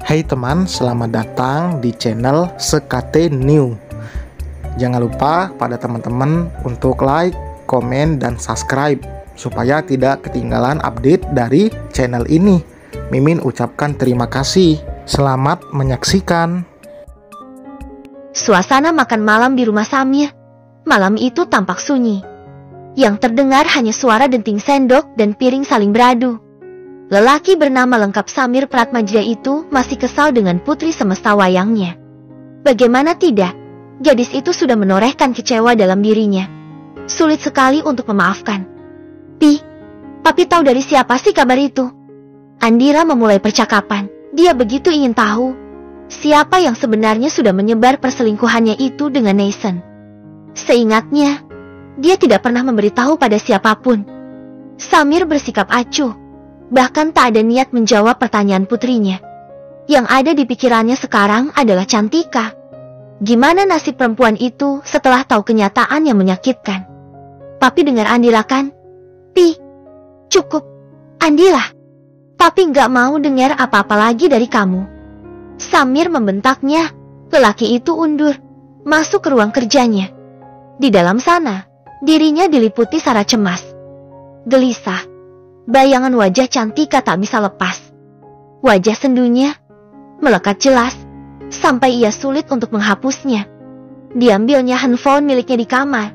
Hai teman, selamat datang di channel Sekate New. Jangan lupa pada teman-teman untuk like, komen, dan subscribe supaya tidak ketinggalan update dari channel ini. Mimin ucapkan terima kasih. Selamat menyaksikan. Suasana makan malam di rumah Samir malam itu tampak sunyi. Yang terdengar hanya suara denting sendok dan piring saling beradu. Lelaki bernama lengkap Samir Pratmajaya itu masih kesal dengan putri semesta wayangnya. Bagaimana tidak, gadis itu sudah menorehkan kecewa dalam dirinya. Sulit sekali untuk memaafkan. Papi tahu dari siapa sih kabar itu? Andira memulai percakapan. Dia begitu ingin tahu siapa yang sebenarnya sudah menyebar perselingkuhannya itu dengan Nathan. Seingatnya, dia tidak pernah memberitahu pada siapapun. Samir bersikap acuh. Bahkan tak ada niat menjawab pertanyaan putrinya. Yang ada di pikirannya sekarang adalah Cantika. Gimana nasib perempuan itu setelah tahu kenyataan yang menyakitkan? Papi dengar Andira kan? Cukup, Andira. Papi nggak mau dengar apa-apa lagi dari kamu. Samir membentaknya. Lelaki itu undur, masuk ke ruang kerjanya. Di dalam sana, dirinya diliputi sara cemas. Gelisah. Bayangan wajah Cantika tak bisa lepas. Wajah sendunya melekat jelas, sampai ia sulit untuk menghapusnya. Diambilnya handphone miliknya di kamar.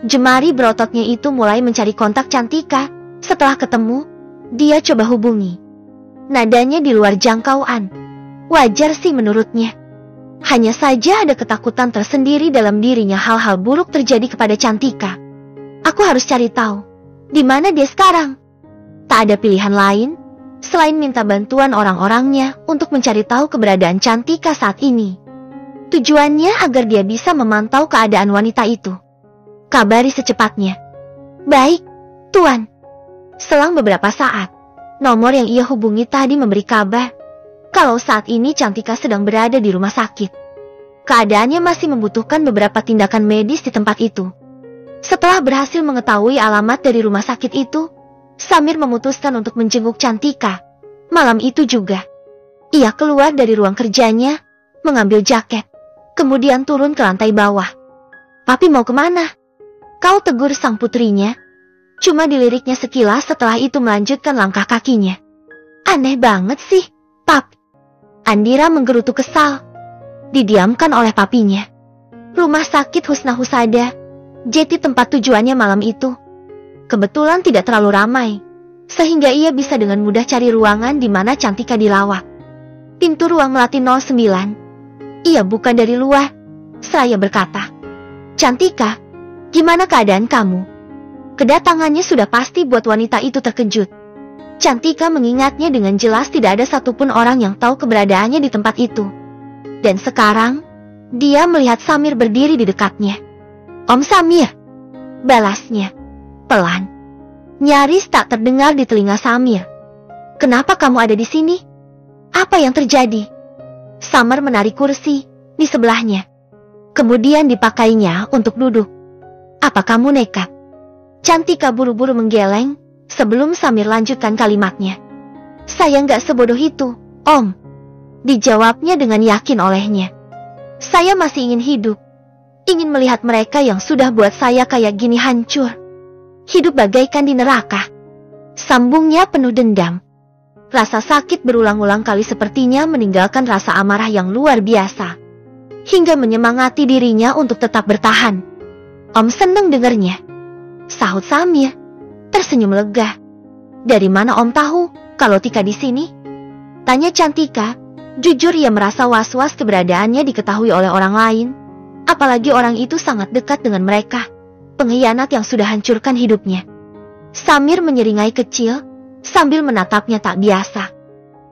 Jemari berototnya itu mulai mencari kontak Cantika. Setelah ketemu, dia coba hubungi. Nadanya di luar jangkauan. Wajar sih menurutnya. Hanya saja ada ketakutan tersendiri dalam dirinya hal-hal buruk terjadi kepada Cantika. Aku harus cari tahu, di mana dia sekarang? Tak ada pilihan lain selain minta bantuan orang-orangnya untuk mencari tahu keberadaan Cantika saat ini. Tujuannya agar dia bisa memantau keadaan wanita itu. Kabari secepatnya. Baik, Tuan. Selang beberapa saat, nomor yang ia hubungi tadi memberi kabar kalau saat ini Cantika sedang berada di rumah sakit. Keadaannya masih membutuhkan beberapa tindakan medis di tempat itu. Setelah berhasil mengetahui alamat dari rumah sakit itu, Samir memutuskan untuk menjenguk Cantika. Malam itu juga, ia keluar dari ruang kerjanya, mengambil jaket, kemudian turun ke lantai bawah. Papi mau kemana? Kau tegur sang putrinya. Cuma diliriknya sekilas setelah itu melanjutkan langkah kakinya. Aneh banget sih, Pap. Andira menggerutu kesal. Didiamkan oleh papinya. Rumah sakit Husna Husada, jadi tempat tujuannya malam itu. Kebetulan tidak terlalu ramai, sehingga ia bisa dengan mudah cari ruangan di mana Cantika dilawat. Pintu ruang melati 09. Ia buka dari luar, seraya berkata, Cantika, gimana keadaan kamu? Kedatangannya sudah pasti buat wanita itu terkejut. Cantika mengingatnya dengan jelas tidak ada satupun orang yang tahu keberadaannya di tempat itu. Dan sekarang, dia melihat Samir berdiri di dekatnya. Om Samir, balasnya. Pelan. Nyaris tak terdengar di telinga Samir. Kenapa kamu ada di sini? Apa yang terjadi? Samir menarik kursi di sebelahnya. Kemudian dipakainya untuk duduk. Apa kamu nekat? Cantika buru-buru menggeleng sebelum Samir lanjutkan kalimatnya. Saya nggak sebodoh itu, Om. Dijawabnya dengan yakin olehnya. Saya masih ingin hidup. Ingin melihat mereka yang sudah buat saya kayak gini hancur. Hidup bagaikan di neraka. Sambungnya penuh dendam. Rasa sakit berulang-ulang kali sepertinya meninggalkan rasa amarah yang luar biasa. Hingga menyemangati dirinya untuk tetap bertahan. Om seneng dengernya. Sahut Samir, tersenyum lega. Dari mana Om tahu kalau Tika di sini? Tanya Cantika. Jujur ia merasa was-was keberadaannya diketahui oleh orang lain. Apalagi orang itu sangat dekat dengan mereka. Pengkhianat yang sudah hancurkan hidupnya. Samir menyeringai kecil, sambil menatapnya tak biasa.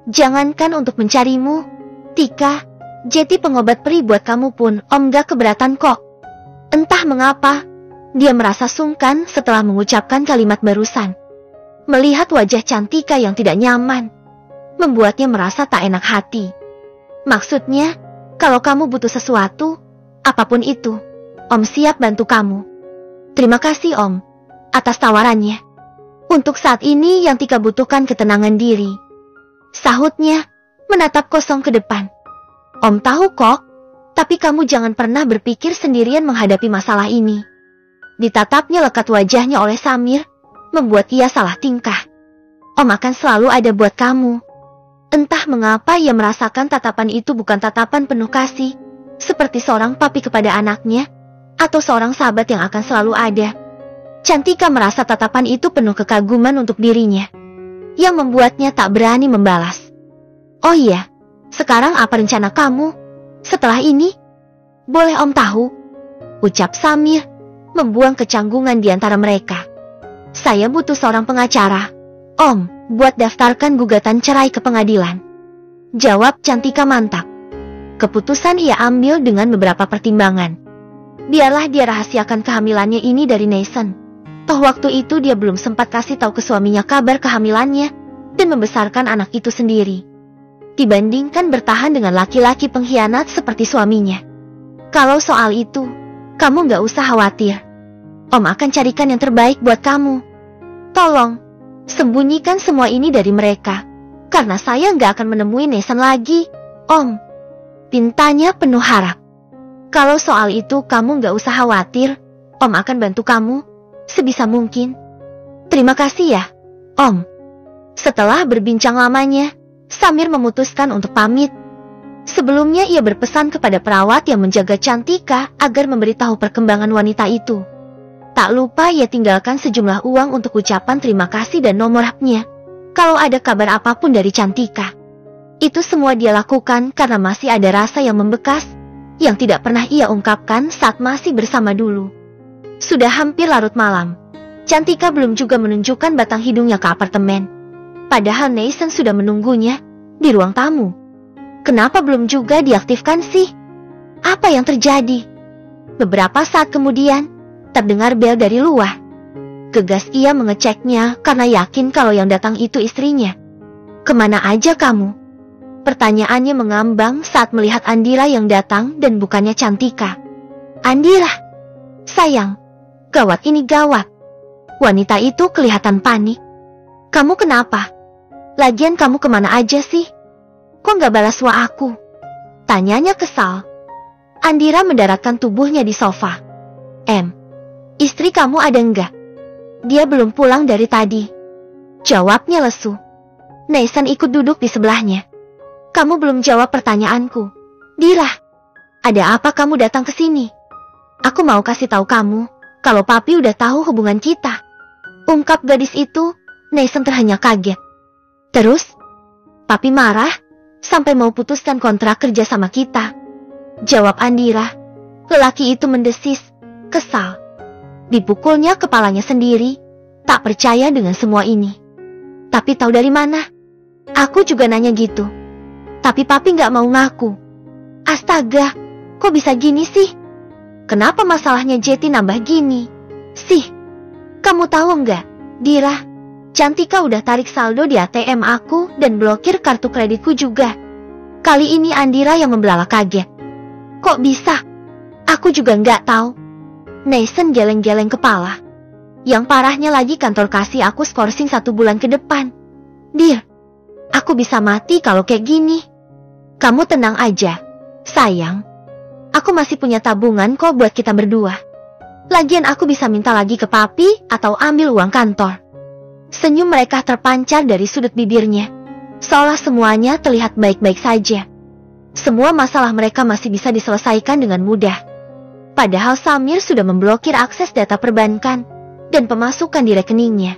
Jangankan untuk mencarimu, Tika, jeti pengobat peri buat kamu pun Om gak keberatan kok. Entah mengapa, dia merasa sungkan setelah mengucapkan kalimat barusan. Melihat wajah Cantika yang tidak nyaman, membuatnya merasa tak enak hati. Maksudnya, kalau kamu butuh sesuatu, apapun itu, Om siap bantu kamu. Terima kasih Om, atas tawarannya. Untuk saat ini yang Tika butuhkan ketenangan diri. Sahutnya, menatap kosong ke depan. Om tahu kok, tapi kamu jangan pernah berpikir sendirian menghadapi masalah ini. Ditatapnya lekat wajahnya oleh Samir, membuat ia salah tingkah. Om akan selalu ada buat kamu. Entah mengapa ia merasakan tatapan itu bukan tatapan penuh kasih, seperti seorang papi kepada anaknya, atau seorang sahabat yang akan selalu ada. Cantika merasa tatapan itu penuh kekaguman untuk dirinya, yang membuatnya tak berani membalas. Oh iya, sekarang apa rencana kamu? Setelah ini? Boleh Om tahu? Ucap Samir, membuang kecanggungan di antara mereka. Saya butuh seorang pengacara. Om, buat daftarkan gugatan cerai ke pengadilan. Jawab Cantika mantap. Keputusan ia ambil dengan beberapa pertimbangan. Biarlah dia rahasiakan kehamilannya ini dari Nathan. Toh waktu itu dia belum sempat kasih tahu ke suaminya kabar kehamilannya dan membesarkan anak itu sendiri. Dibandingkan bertahan dengan laki-laki pengkhianat seperti suaminya. Kalau soal itu, kamu gak usah khawatir. Om akan carikan yang terbaik buat kamu. Tolong, sembunyikan semua ini dari mereka, karena saya gak akan menemui Nathan lagi, Om. Pintanya penuh harap. Kalau soal itu kamu gak usah khawatir, Om akan bantu kamu, sebisa mungkin. Terima kasih ya, Om. Setelah berbincang lamanya, Samir memutuskan untuk pamit. Sebelumnya ia berpesan kepada perawat yang menjaga Cantika agar memberitahu perkembangan wanita itu. Tak lupa ia tinggalkan sejumlah uang untuk ucapan terima kasih dan nomor HP-nya kalau ada kabar apapun dari Cantika. Itu semua dia lakukan karena masih ada rasa yang membekas yang tidak pernah ia ungkapkan saat masih bersama dulu. Sudah hampir larut malam. Cantika belum juga menunjukkan batang hidungnya ke apartemen. Padahal Nathan sudah menunggunya di ruang tamu. Kenapa belum juga diaktifkan sih? Apa yang terjadi? Beberapa saat kemudian, terdengar bel dari luar. Gegas ia mengeceknya karena yakin kalau yang datang itu istrinya. Kemana aja kamu? Pertanyaannya mengambang saat melihat Andira yang datang dan bukannya Cantika. Andira, sayang, gawat ini gawat. Wanita itu kelihatan panik. Kamu kenapa? Lagian kamu kemana aja sih? Kok gak balas wa aku? Tanyanya kesal. Andira mendaratkan tubuhnya di sofa. Istri kamu ada enggak? Dia belum pulang dari tadi. Jawabnya lesu. Nathan ikut duduk di sebelahnya. Kamu belum jawab pertanyaanku. Dira, ada apa kamu datang ke sini? Aku mau kasih tahu kamu kalau papi udah tahu hubungan kita. Ungkap gadis itu, Nathan terhenyak kaget. Terus, papi marah sampai mau putuskan kontrak kerja sama kita. Jawab Andira. Lelaki itu mendesis, kesal. Dipukulnya kepalanya sendiri, tak percaya dengan semua ini. Tapi tahu dari mana? Aku juga nanya gitu. Tapi papi gak mau ngaku. Astaga, kok bisa gini sih? Kenapa masalahnya Jeti nambah gini? Sih, kamu tahu nggak, Dira? Cantika udah tarik saldo di ATM aku dan blokir kartu kreditku juga. Kali ini Andira yang membelalak kaget. Kok bisa? Aku juga nggak tahu. Nathan geleng-geleng kepala. Yang parahnya lagi kantor kasih aku skorsing 1 bulan ke depan. Dir, aku bisa mati kalau kayak gini. Kamu tenang aja, sayang. Aku masih punya tabungan kok buat kita berdua. Lagian aku bisa minta lagi ke papi atau ambil uang kantor. Senyum mereka terpancar dari sudut bibirnya, seolah semuanya terlihat baik-baik saja. Semua masalah mereka masih bisa diselesaikan dengan mudah. Padahal Samir sudah memblokir akses data perbankan dan pemasukan di rekeningnya.